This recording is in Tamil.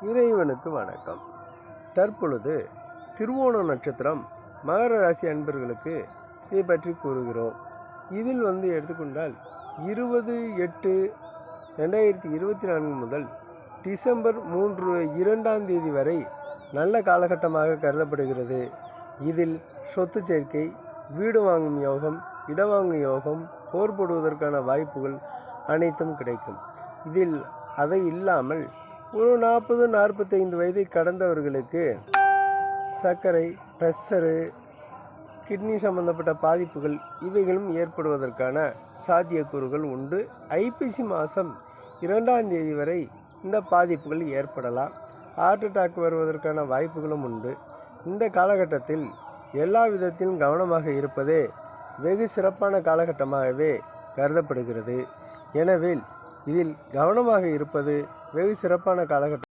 இறைவனுக்கு வணக்கம். தற்பொழுது திருவோண நட்சத்திரம் மகர ராசி அன்பர்களுக்கு இதை பற்றி கூறுகிறோம். இதில் எடுத்துக்கொண்டால் 20/8/2024 முதல் டிசம்பர் 2ஆம் தேதி வரை நல்ல காலகட்டமாக கருதப்படுகிறது. இதில் சொத்து சேர்க்கை, வீடு வாங்கும் யோகம், இடம் வாங்கும் யோகம், போர் போடுவதற்கான வாய்ப்புகள் அனைத்தும் கிடைக்கும். இதில் அதை இல்லாமல் ஒரு 40-45 வயதை கடந்தவர்களுக்கு சர்க்கரை, ப்ரெஷரு, கிட்னி சம்பந்தப்பட்ட பாதிப்புகள் இவைகளும் ஏற்படுவதற்கான சாத்தியக்கூறுகள் உண்டு. ஐப்பசி மாதம் 2ஆம் தேதி வரை இந்த பாதிப்புகள் ஏற்படலாம். ஹார்ட் அட்டாக் வருவதற்கான வாய்ப்புகளும் உண்டு. இந்த காலகட்டத்தில் எல்லா விதத்திலும் கவனமாக இருப்பதே வெகு சிறப்பான காலகட்டமாகவே கருதப்படுகிறது. எனவே இதில் கவனமாக இருப்பது வெகு சிறப்பான காலகட்டம்.